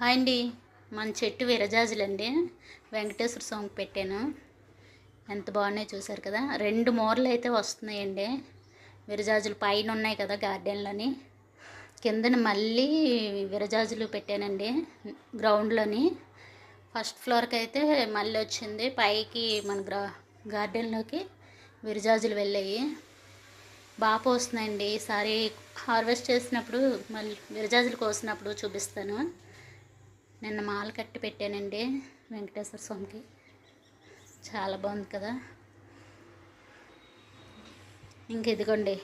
Hi అండి. మన చెట్టు విరజాజులండి. వెంకటేశ్వర స్వామికి పెట్టాను. ఎంత బాగున్నాయో చూసారు కదా. 2 మూరలు అయితే వస్తున్నాయండి. విరజాజులు పైన ఉన్నాయి కదా గార్డెన్లోని. కిందన మళ్ళీ విరజాజులు పెట్టానండి గ్రౌండ్లోని. ఫస్ట్ ఫ్లోర్కి అయితే మళ్ళీ వచ్చింది. పైకి మన గార్డెన్లోకి విరజాజులు వెళ్ళాయి. బాగా పోస్తున్నాయండి. ఈసారి హార్వెస్ట్ చేసినప్పుడు మళ్ళీ విరజాజులు కోసినప్పుడు చూపిస్తాను. నిన్న మాల కట్టి పెట్టానండి వెంకటేశ్వర స్వామికి. చాలా బాగుంది కదా. ఇంక ఇదిగోండి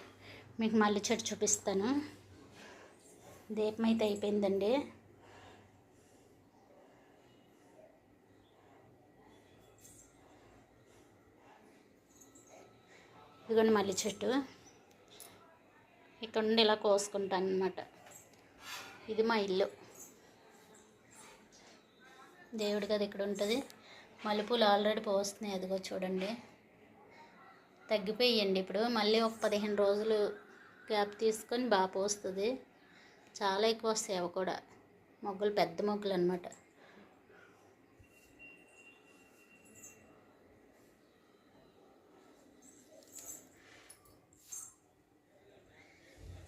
మీకు మళ్ళీ చెట్టు చూపిస్తాను. దీపం అయితే అయిపోయిందండి. ఇదిగోండి మళ్ళీ చెట్టు. ఇక్కడ నుండి ఇలా కోసుకుంటాను అనమాట. ఇది మా ఇల్లు. దేవుడి గది ఇక్కడ ఉంటుంది. మల్లెపూలు ఆల్రెడీ పోస్తున్నాయి. అదిగో చూడండి. తగ్గిపోయండి. ఇప్పుడు మళ్ళీ ఒక 15 రోజులు గ్యాప్ తీసుకొని బాగా పోస్తుంది. చాలా ఎక్కువ వస్తాయి అవి కూడా. మొగ్గలు పెద్ద మొగ్గలు అనమాట.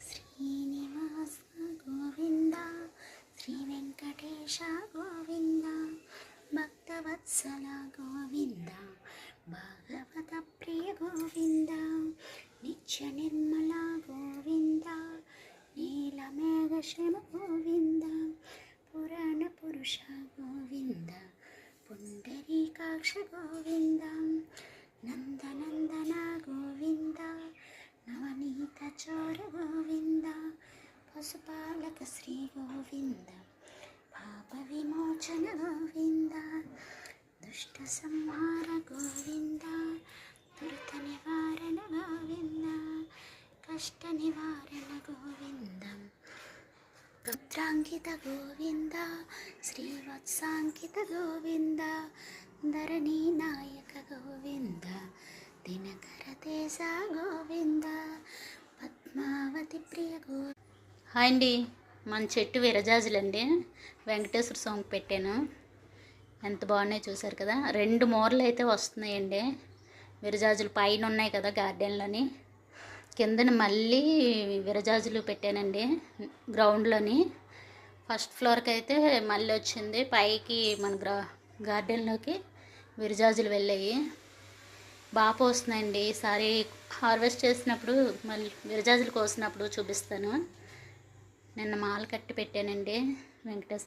శ్రీనివాస గోవింద, శ్రీ వెంకటేశ గోవింద, భక్తవత్సల గోవింద, భాగవత ప్రియ గోవింద, నిత్య నిర్మల గోవింద, నీలమేఘశ్రమ గోవింద, పురాణ పురుష గోవింద, పుండరీకాక్ష గోవింద, నందనందన గోవింద, నవనీత చోర గోవింద, పశుపాలక శ్రీ గోవింద, పాప విమోచన గోవింద, దుష్ట సంహార గోవింద, దురిత నివారణ గోవింద, కష్ట నివారణ గోవింద, పుత్రాంకిత గోవింద, శ్రీవత్సాంకిత గోవింద, ధరణీ నాయక గోవింద, దినకర తేజ గోవింద, పద్మావతి ప్రియ హాయ్ అండి. మన చెట్టు విరజాజులండి. వెంకటేశ్వర స్వామికి పెట్టాను. ఎంత బాగున్నాయో చూసారు కదా. 2 మూరలు అయితే వస్తున్నాయండి. విరజాజులు పైన ఉన్నాయి కదా గార్డెన్లోని. కిందన మళ్ళీ విరజాజులు పెట్టానండి గ్రౌండ్లోని. ఫస్ట్ ఫ్లోర్కి అయితే మళ్ళీ వచ్చింది. పైకి మన గార్డెన్లోకి విరజాజులు వెళ్ళాయి. బాగా పోస్తున్నాయండి. ఈసారి హార్వెస్ట్ చేసినప్పుడు మళ్ళీ విరజాజులు కోసినప్పుడు చూపిస్తాను. నిన్న మాల కట్టి పెట్టానండి వెంకటేశ్వర